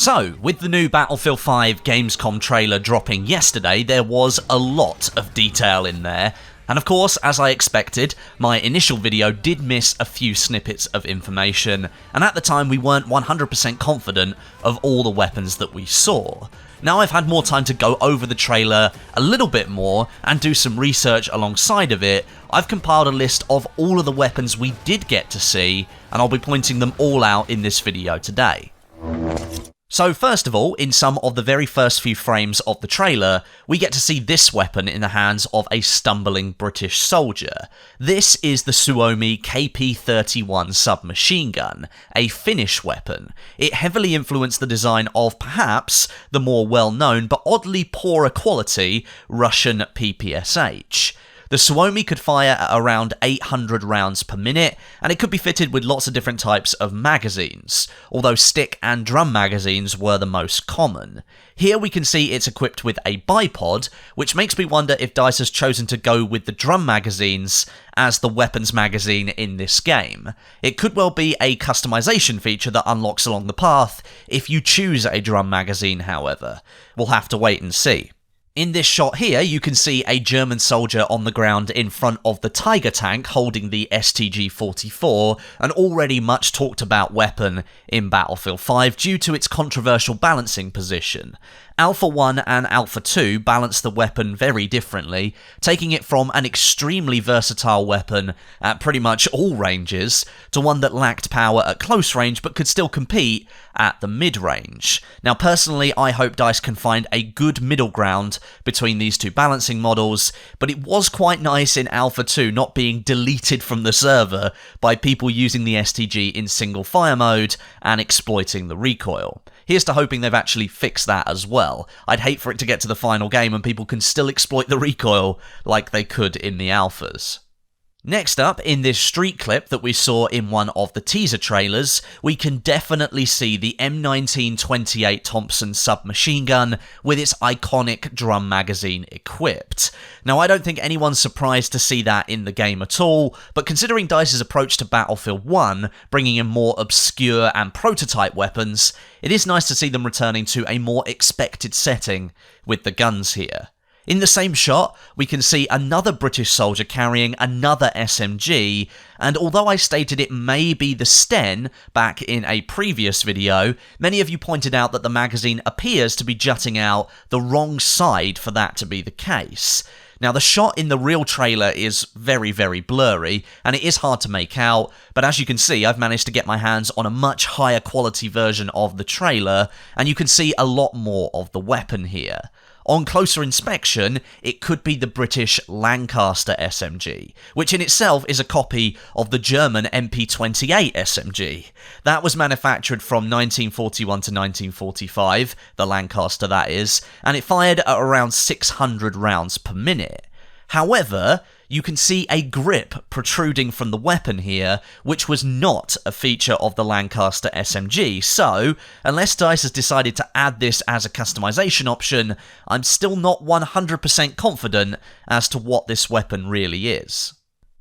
So, with the new Battlefield 5 Gamescom trailer dropping yesterday, there was a lot of detail in there, and of course, as I expected, my initial video did miss a few snippets of information, and at the time we weren't 100% confident of all the weapons that we saw. Now I've had more time to go over the trailer a little bit more and do some research alongside of it. I've compiled a list of all of the weapons we did get to see, and I'll be pointing them all out in this video today. So first of all, in some of the very first few frames of the trailer, we get to see this weapon in the hands of a stumbling British soldier. This is the Suomi Kp Submachine Gun, a Finnish weapon. It heavily influenced the design of perhaps the more well-known but oddly poorer quality Russian PPSH. The Suomi could fire at around 800 rounds per minute, and it could be fitted with lots of different types of magazines, although stick and drum magazines were the most common. Here we can see it's equipped with a bipod, which makes me wonder if DICE has chosen to go with the drum magazines as the weapons magazine in this game. It could well be a customization feature that unlocks along the path if you choose a drum magazine, however. We'll have to wait and see. In this shot here, you can see a German soldier on the ground in front of the Tiger tank holding the STG-44, an already much talked about weapon in Battlefield 5 due to its controversial balancing position. Alpha 1 and Alpha 2 balance the weapon very differently, taking it from an extremely versatile weapon at pretty much all ranges to one that lacked power at close range but could still compete at the mid-range. Now personally, I hope DICE can find a good middle ground between these two balancing models, but it was quite nice in Alpha 2 not being deleted from the server by people using the STG in single fire mode and exploiting the recoil. Here's to hoping they've actually fixed that as well. I'd hate for it to get to the final game and people can still exploit the recoil like they could in the alphas. Next up, in this street clip that we saw in one of the teaser trailers, we can definitely see the M1928 Thompson submachine gun with its iconic drum magazine equipped. Now, I don't think anyone's surprised to see that in the game at all, but considering DICE's approach to Battlefield 1, bringing in more obscure and prototype weapons, it is nice to see them returning to a more expected setting with the guns here. In the same shot, we can see another British soldier carrying another SMG, and although I stated it may be the Sten back in a previous video, many of you pointed out that the magazine appears to be jutting out the wrong side for that to be the case. Now, the shot in the real trailer is very, very blurry, and it is hard to make out, but as you can see, I've managed to get my hands on a much higher quality version of the trailer, and you can see a lot more of the weapon here. On closer inspection, it could be the British Lancaster Smg, which in itself is a copy of the German Mp28 Smg. That was manufactured from 1941 to 1945, the Lancaster that is, and it fired at around 600 rounds per minute. However, you can see a grip protruding from the weapon here, which was not a feature of the Lancaster SMG, so unless DICE has decided to add this as a customization option, I'm still not 100% confident as to what this weapon really is.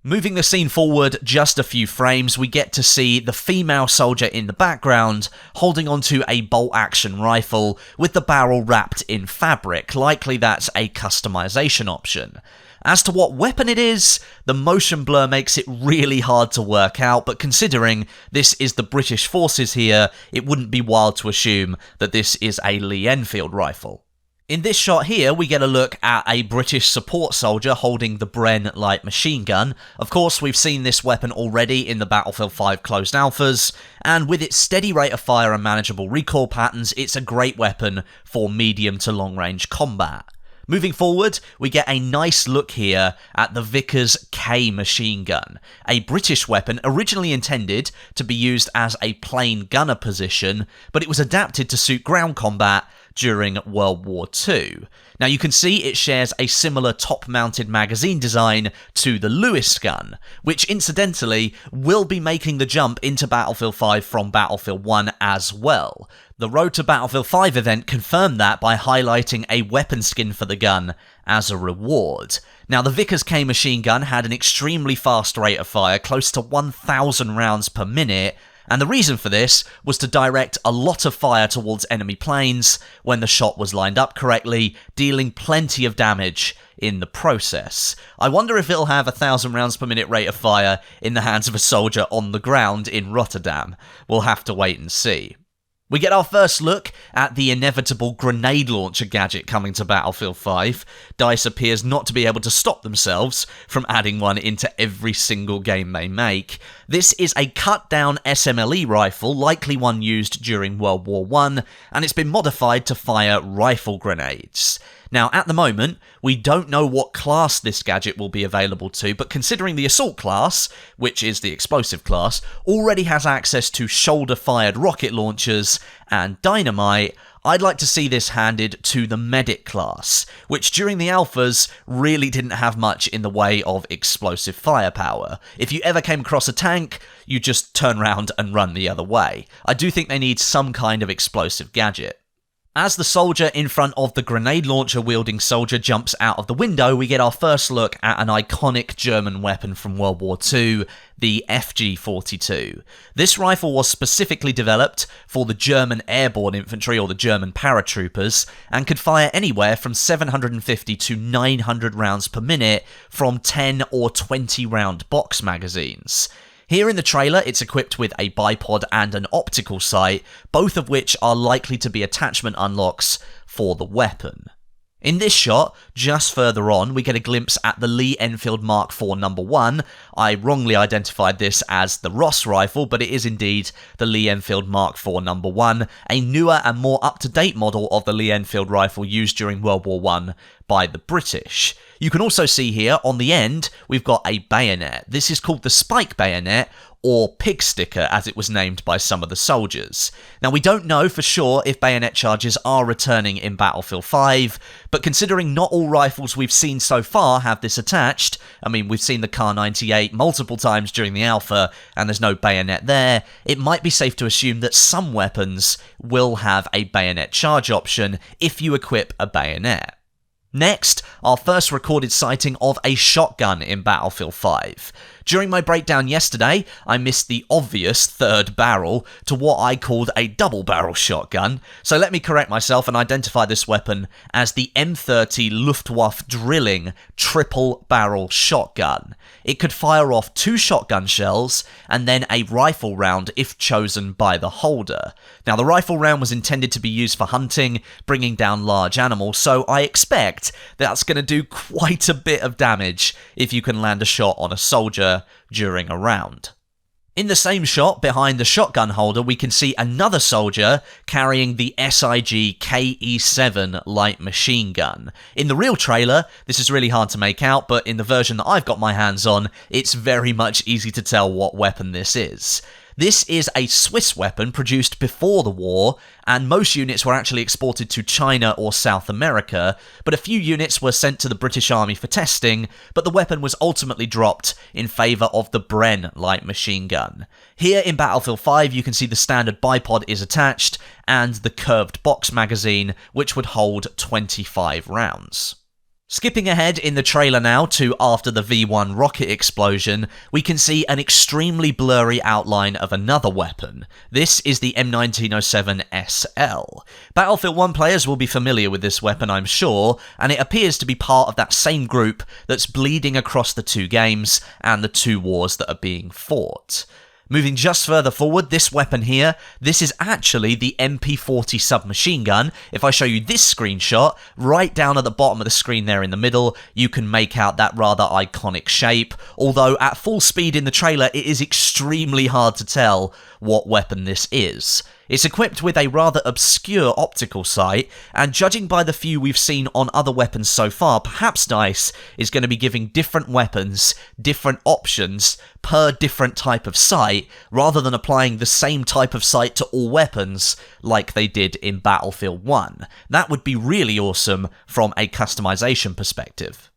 Moving the scene forward just a few frames, we get to see the female soldier in the background holding onto a bolt-action rifle with the barrel wrapped in fabric. Likely that's a customization option. As to what weapon it is, the motion blur makes it really hard to work out, but considering this is the British forces here, it wouldn't be wild to assume that this is a Lee-Enfield Rifle. In this shot here, we get a look at a British support soldier holding the Bren Light Machine Gun. Of course, we've seen this weapon already in the Battlefield 5 closed alphas, and with its steady rate of fire and manageable recoil patterns, it's a great weapon for medium to long range combat. Moving forward, we get a nice look here at the Vickers K machine gun, a British weapon originally intended to be used as a plain gunner position, but it was adapted to suit ground combat during World War II. Now you can see it shares a similar top-mounted magazine design to the Lewis gun, which incidentally will be making the jump into Battlefield 5 from Battlefield 1 as well. The Road to Battlefield 5 event confirmed that by highlighting a weapon skin for the gun as a reward. Now, the Vickers K machine gun had an extremely fast rate of fire, close to 1,000 rounds per minute, And the reason for this was to direct a lot of fire towards enemy planes when the shot was lined up correctly, dealing plenty of damage in the process. I wonder if it'll have 1,000 rounds per minute rate of fire in the hands of a soldier on the ground in Rotterdam. We'll have to wait and see. We get our first look at the inevitable grenade launcher gadget coming to Battlefield 5. DICE appears not to be able to stop themselves from adding one into every single game they make. This is a cut-down SMLE rifle, likely one used during World War I, and it's been modified to fire rifle grenades. Now, at the moment, we don't know what class this gadget will be available to, but considering the Assault class, which is the explosive class, already has access to shoulder-fired rocket launchers and dynamite, I'd like to see this handed to the Medic class, which during the alphas really didn't have much in the way of explosive firepower. If you ever came across a tank, you just turn around and run the other way. I do think they need some kind of explosive gadget. As the soldier in front of the grenade launcher wielding soldier jumps out of the window, we get our first look at an iconic German weapon from World War II, the FG-42. This rifle was specifically developed for the German airborne infantry or the German paratroopers and could fire anywhere from 750 to 900 rounds per minute from 10 or 20 round box magazines. Here in the trailer, it's equipped with a bipod and an optical sight, both of which are likely to be attachment unlocks for the weapon. In this shot, just further on, we get a glimpse at the Lee-Enfield Mark IV No. 1. I wrongly identified this as the Ross rifle, but it is indeed the Lee-Enfield Mark IV No. 1, a newer and more up-to-date model of the Lee-Enfield rifle used during World War I by the British. You can also see here, on the end, we've got a bayonet. This is called the Spike Bayonet, or Pig Sticker, as it was named by some of the soldiers. Now, we don't know for sure if bayonet charges are returning in Battlefield 5, but considering not all rifles we've seen so far have this attached, I mean, we've seen the Kar-98 multiple times during the alpha, and there's no bayonet there, it might be safe to assume that some weapons will have a bayonet charge option if you equip a bayonet. Next, our first recorded sighting of a shotgun in Battlefield 5. During my breakdown yesterday, I missed the obvious third barrel to what I called a double-barrel shotgun, so let me correct myself and identify this weapon as the M30 Luftwaffe Drilling triple-barrel shotgun. It could fire off 2 shotgun shells and then a rifle round if chosen by the holder. Now, the rifle round was intended to be used for hunting, bringing down large animals, so I expect that's going to do quite a bit of damage if you can land a shot on a soldier during a round. In the same shot, behind the shotgun holder, we can see another soldier carrying the SIG Ke7 Light Machine Gun. In the real trailer, this is really hard to make out, but in the version that I've got my hands on, it's very much easy to tell what weapon this is. This is a Swiss weapon produced before the war, and most units were actually exported to China or South America, but a few units were sent to the British Army for testing, but the weapon was ultimately dropped in favour of the Bren light machine gun. Here in Battlefield 5 you can see the standard bipod is attached, and the curved box magazine, which would hold 25 rounds. Skipping ahead in the trailer now to after the V1 rocket explosion, we can see an extremely blurry outline of another weapon. This is the M1907 SL. Battlefield 1 players will be familiar with this weapon, I'm sure, and it appears to be part of that same group that's bleeding across the 2 games and the 2 wars that are being fought. Moving just further forward, this weapon here, this is actually the Mp40 Submachine Gun. If I show you this screenshot, right down at the bottom of the screen there in the middle, you can make out that rather iconic shape, although at full speed in the trailer, it is extremely hard to tell what weapon this is. It's equipped with a rather obscure optical sight, and judging by the few we've seen on other weapons so far, perhaps DICE is going to be giving different weapons different options per different type of sight, rather than applying the same type of sight to all weapons like they did in Battlefield 1. That would be really awesome from a customization perspective.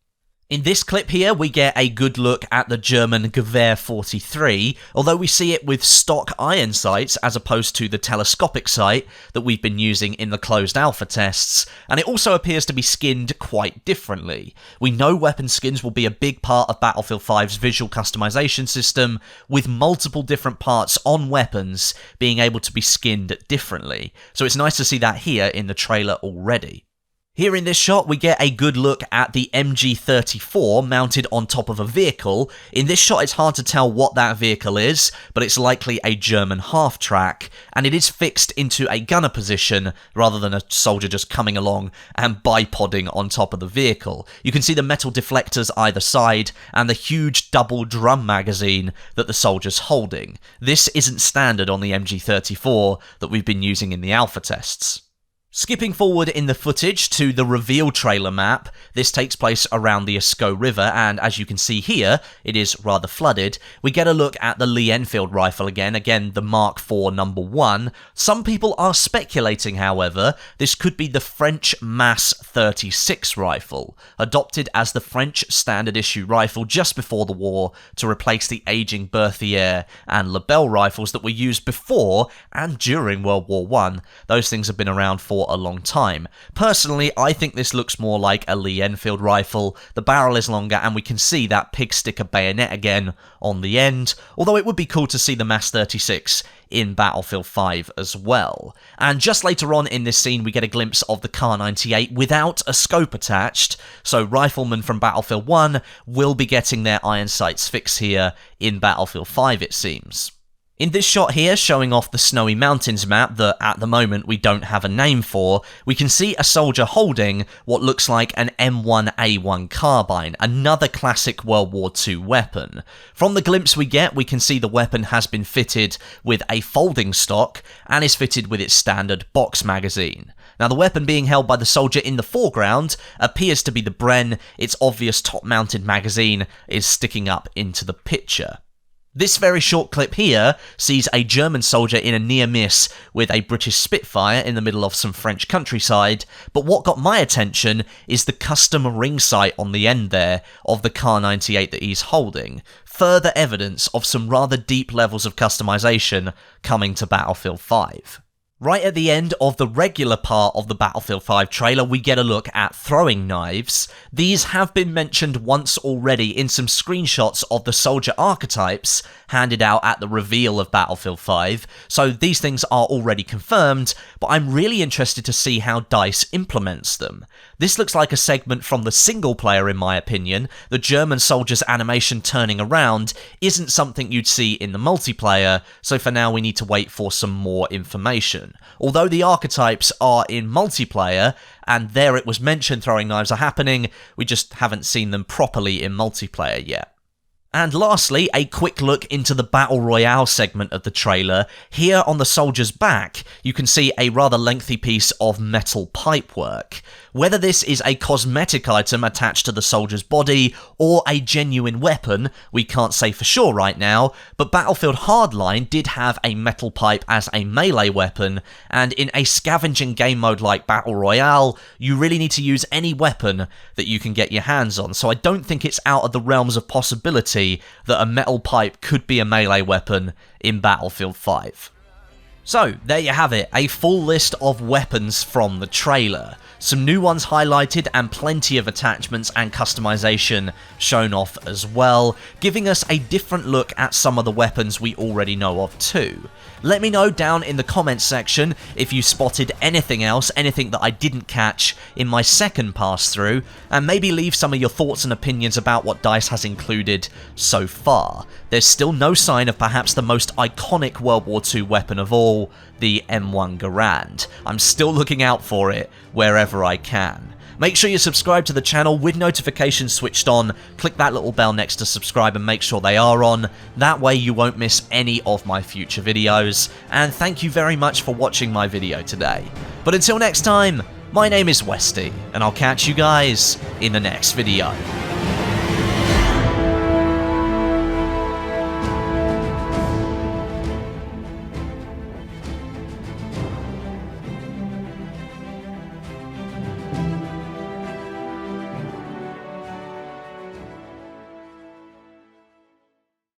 In this clip here, we get a good look at the German Gewehr 43, although we see it with stock iron sights as opposed to the telescopic sight that we've been using in the closed alpha tests, and it also appears to be skinned quite differently. We know weapon skins will be a big part of Battlefield 5's visual customization system, with multiple different parts on weapons being able to be skinned differently, so it's nice to see that here in the trailer already. Here in this shot, we get a good look at the MG34 mounted on top of a vehicle. In this shot, it's hard to tell what that vehicle is, but it's likely a German half-track, and it is fixed into a gunner position rather than a soldier just coming along and bipodding on top of the vehicle. You can see the metal deflectors either side and the huge double drum magazine that the soldier's holding. This isn't standard on the MG34 that we've been using in the alpha tests. Skipping forward in the footage to the reveal trailer map, this takes place around the Escaut River, and as you can see here, it is rather flooded. We get a look at the Lee-Enfield Rifle again the Mark IV number 1. Some people are speculating, however, this could be the French Mass 36 rifle, adopted as the French standard issue rifle just before the war to replace the aging Berthier and Lebel rifles that were used before and during World War I. Those things have been around for a long time. Personally, I think this looks more like a Lee-Enfield rifle. The barrel is longer and we can see that pig sticker bayonet again on the end, although it would be cool to see the Mass 36 in Battlefield 5 as well. And just later on in this scene we get a glimpse of the Kar-98 without a scope attached, so riflemen from Battlefield 1 will be getting their iron sights fixed here in Battlefield 5, it seems. In this shot here, showing off the Snowy Mountains map that at the moment we don't have a name for, we can see a soldier holding what looks like an M1A1 Carbine, another classic World War II weapon. From the glimpse we get, we can see the weapon has been fitted with a folding stock and is fitted with its standard box magazine. Now, the weapon being held by the soldier in the foreground appears to be the Bren. Its obvious top-mounted magazine is sticking up into the picture. This very short clip here sees a German soldier in a near miss with a British Spitfire in the middle of some French countryside, but what got my attention is the custom ring sight on the end there of the Kar-98 that he's holding. Further evidence of some rather deep levels of customization coming to Battlefield 5. Right at the end of the regular part of the Battlefield 5 trailer, we get a look at throwing knives. These have been mentioned once already in some screenshots of the soldier archetypes handed out at the reveal of Battlefield 5, so these things are already confirmed, but I'm really interested to see how DICE implements them. This looks like a segment from the single player in my opinion. The German soldier's animation turning around isn't something you'd see in the multiplayer, so for now we need to wait for some more information. Although the archetypes are in multiplayer, and there it was mentioned throwing knives are happening, we just haven't seen them properly in multiplayer yet. And lastly, a quick look into the Battle Royale segment of the trailer. Here on the soldier's back, you can see a rather lengthy piece of metal pipework. Whether this is a cosmetic item attached to the soldier's body or a genuine weapon, we can't say for sure right now, but Battlefield Hardline did have a metal pipe as a melee weapon, and in a scavenging game mode like Battle Royale, you really need to use any weapon that you can get your hands on, so I don't think it's out of the realms of possibility that a metal pipe could be a melee weapon in Battlefield 5. So, there you have it, a full list of weapons from the trailer. Some new ones highlighted and plenty of attachments and customization shown off as well, giving us a different look at some of the weapons we already know of too. Let me know down in the comments section if you spotted anything else, anything that I didn't catch in my second pass through, and maybe leave some of your thoughts and opinions about what DICE has included so far. There's still no sign of perhaps the most iconic World War II weapon of all, the M1 Garand. I'm still looking out for it wherever I can. Make sure you subscribe to the channel with notifications switched on, click that little bell next to subscribe and make sure they are on, that way you won't miss any of my future videos, and thank you very much for watching my video today. But until next time, my name is Westie, and I'll catch you guys in the next video.